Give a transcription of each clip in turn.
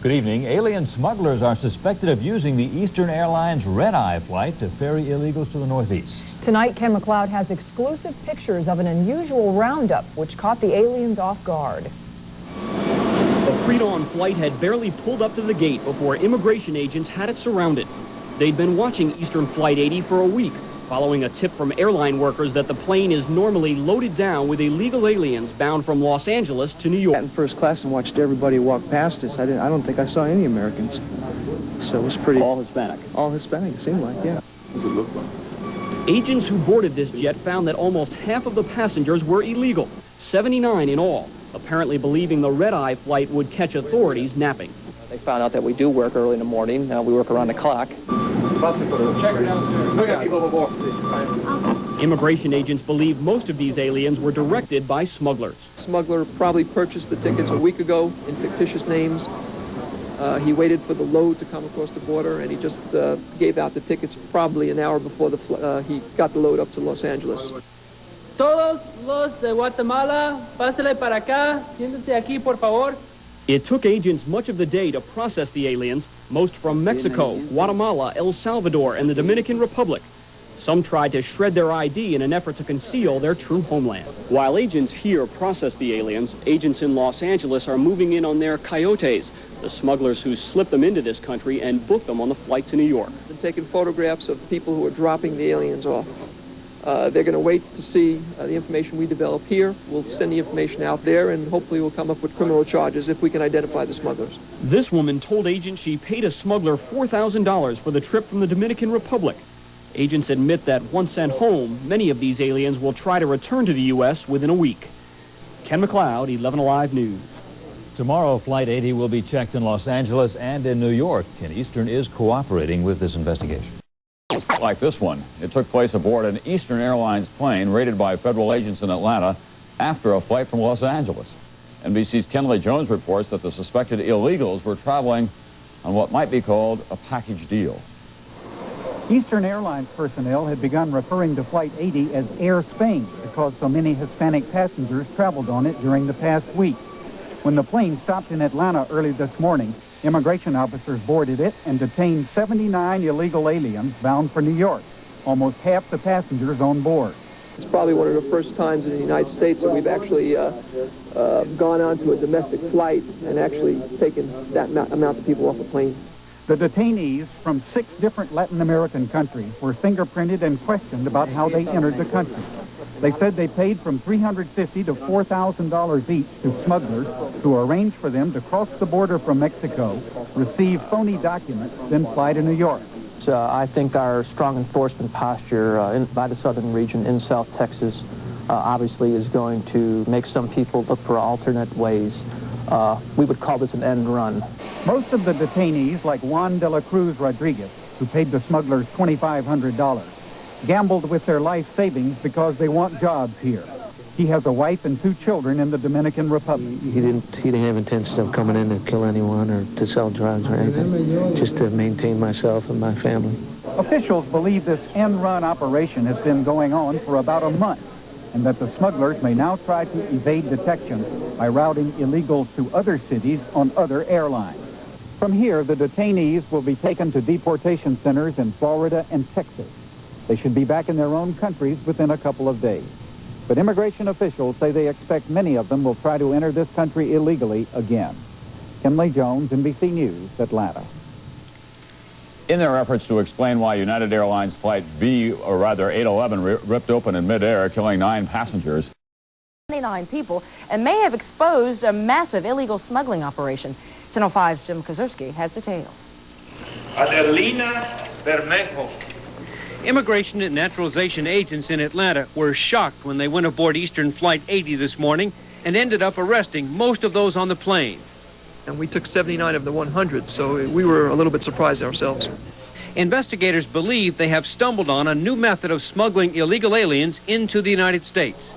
Good evening. Alien smugglers are suspected of using the Eastern Airlines red-eye flight to ferry illegals to the Northeast. Tonight, Ken McLeod has exclusive pictures of an unusual roundup which caught the aliens off guard. The pre-dawn flight had barely pulled up to the gate before immigration agents had it surrounded. They'd been watching Eastern Flight 80 for a week, following a tip from airline workers that the plane is normally loaded down with illegal aliens bound from Los Angeles to New York. I sat in first class and watched everybody walk past us. I don't think I saw any Americans. So it was pretty... All Hispanic? All Hispanic, it seemed like, yeah. What does it look like? Agents who boarded this jet found that almost half of the passengers were illegal, 79 in all, apparently believing the red-eye flight would catch authorities napping. They found out that we do work early in the morning. We work around the clock. Check her downstairs. We got people aboard. Immigration agents believe most of these aliens were directed by smugglers. Smuggler probably purchased the tickets a week ago in fictitious names. He waited for the load to come across the border, and he just gave out the tickets probably an hour before he got the load up to Los Angeles. Todos los de Guatemala, pásale para acá, siéntate aquí, por favor. It took agents much of the day to process the aliens, most from Mexico, Guatemala, El Salvador, and the Dominican Republic. Some tried to shred their ID in an effort to conceal their true homeland. While agents here process the aliens, agents in Los Angeles are moving in on their coyotes, the smugglers who slip them into this country and book them on the flight to New York. Been taking photographs of people who are dropping the aliens off. They're going to wait to see the information we develop here. We'll send the information out there, and hopefully we'll come up with criminal charges if we can identify the smugglers. This woman told agents she paid a smuggler $4,000 for the trip from the Dominican Republic. Agents admit that once sent home, many of these aliens will try to return to the U.S. within a week. Ken McLeod, 11 Alive News. Tomorrow, Flight 80 will be checked in Los Angeles and in New York, and Eastern is cooperating with this investigation. Like this one. It took place aboard an Eastern Airlines plane raided by federal agents in Atlanta after a flight from Los Angeles. NBC's Kenley Jones reports that the suspected illegals were traveling on what might be called a package deal. Eastern Airlines personnel had begun referring to Flight 80 as Air Spain because so many Hispanic passengers traveled on it during the past week. When the plane stopped in Atlanta early this morning, immigration officers boarded it and detained 79 illegal aliens bound for New York, almost half the passengers on board. It's probably one of the first times in the United States that we've actually gone onto a domestic flight and actually taken that amount of people off a plane. The detainees from 6 different Latin American countries were fingerprinted and questioned about how they entered the country. They said they paid from $350 to $4,000 each to smugglers who arranged for them to cross the border from Mexico, receive phony documents, then fly to New York. I think our strong enforcement posture by the southern region in South Texas obviously is going to make some people look for alternate ways. We would call this an end run. Most of the detainees, like Juan de la Cruz Rodriguez, who paid the smugglers $2,500, gambled with their life savings because they want jobs here. He has a wife and 2 children in the Dominican Republic. He didn't have intentions of coming in to kill anyone or to sell drugs or anything, just to maintain myself and my family. Officials believe this end-run operation has been going on for about a month, and that the smugglers may now try to evade detection by routing illegals to other cities on other airlines. From here, the detainees will be taken to deportation centers in Florida and Texas. They should be back in their own countries within a couple of days. But immigration officials say they expect many of them will try to enter this country illegally again. Kenley Jones, NBC News, Atlanta. In their efforts to explain why United Airlines Flight 811 ripped open in midair, killing 9 passengers. 29 people, and may have exposed a massive illegal smuggling operation. Channel 5's Jim Kozerski has details. Adelina Bermejo. Immigration and naturalization agents in Atlanta were shocked when they went aboard Eastern Flight 80 this morning and ended up arresting most of those on the plane. And we took 79 of the 100, so we were a little bit surprised ourselves. Investigators believe they have stumbled on a new method of smuggling illegal aliens into the United States.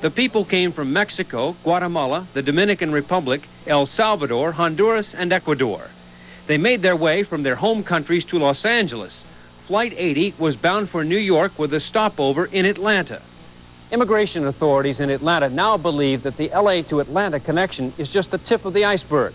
The people came from Mexico, Guatemala, the Dominican Republic, El Salvador, Honduras, and Ecuador. They made their way from their home countries to Los Angeles. Flight 80 was bound for New York with a stopover in Atlanta. Immigration authorities in Atlanta now believe that the LA to Atlanta connection is just the tip of the iceberg.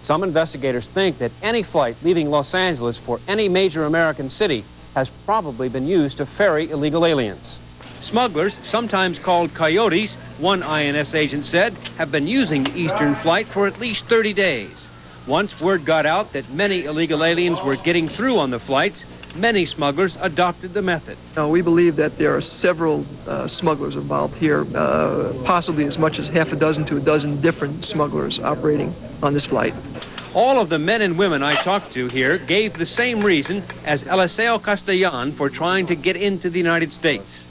Some investigators think that any flight leaving Los Angeles for any major American city has probably been used to ferry illegal aliens. Smugglers, sometimes called coyotes, one INS agent said, have been using the Eastern flight for at least 30 days. Once word got out that many illegal aliens were getting through on the flights, many smugglers adopted the method. We believe that there are several smugglers involved here, possibly as much as half a dozen to a dozen different smugglers operating on this flight. All of the men and women I talked to here gave the same reason as Eliseo Castellan for trying to get into the United States.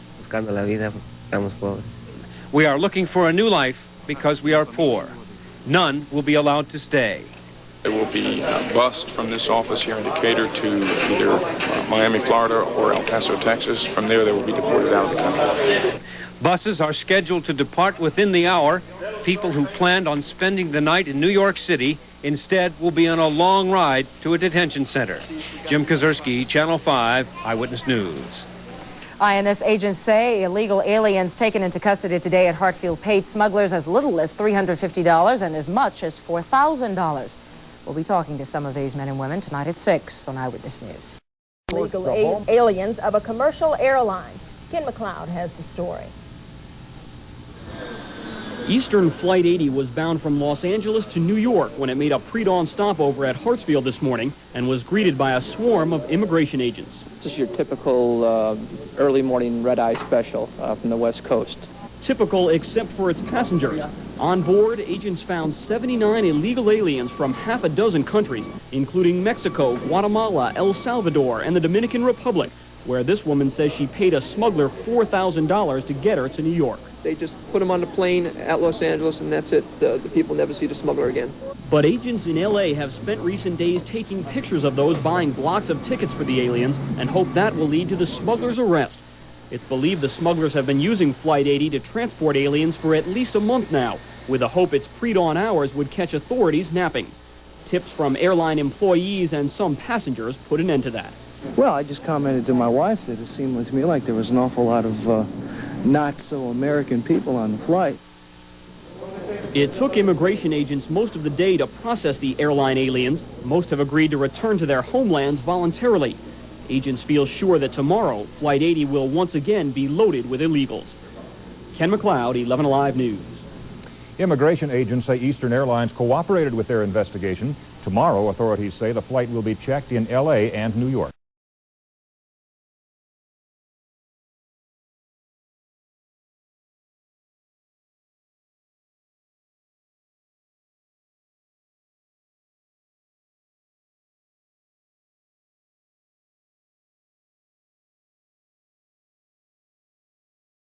We are looking for a new life because we are poor. None will be allowed to stay. They will be bused from this office here in Decatur to either Miami, Florida, or El Paso, Texas. From there, they will be deported out of the country. Buses are scheduled to depart within the hour. People who planned on spending the night in New York City instead will be on a long ride to a detention center. Jim Kazurski, Channel 5, Eyewitness News. INS agents say illegal aliens taken into custody today at Hartfield paid smugglers as little as $350 and as much as $4,000. We'll be talking to some of these men and women tonight at 6 on Eyewitness News. Illegal aliens of a commercial airline. Ken McLeod has the story. Eastern Flight 80 was bound from Los Angeles to New York when it made a pre-dawn stopover at Hartsfield this morning and was greeted by a swarm of immigration agents. This is your typical early morning red-eye special from the West Coast. Typical except for its passengers. On board, agents found 79 illegal aliens from half a dozen countries, including Mexico, Guatemala, El Salvador, and the Dominican Republic, where this woman says she paid a smuggler $4,000 to get her to New York. They just put them on the plane at Los Angeles, and that's it. The people never see the smuggler again. But agents in L.A. have spent recent days taking pictures of those buying blocks of tickets for the aliens and hope that will lead to the smugglers' arrest. It's believed the smugglers have been using Flight 80 to transport aliens for at least a month now, with the hope its pre-dawn hours would catch authorities napping. Tips from airline employees and some passengers put an end to that. Well, I just commented to my wife that it seemed to me like there was an awful lot of not-so-American people on the flight. It took immigration agents most of the day to process the airline aliens. Most have agreed to return to their homelands voluntarily. Agents feel sure that tomorrow, Flight 80 will once again be loaded with illegals. Ken McLeod, 11 Alive News. Immigration agents say Eastern Airlines cooperated with their investigation. Tomorrow, authorities say the flight will be checked in L.A. and New York.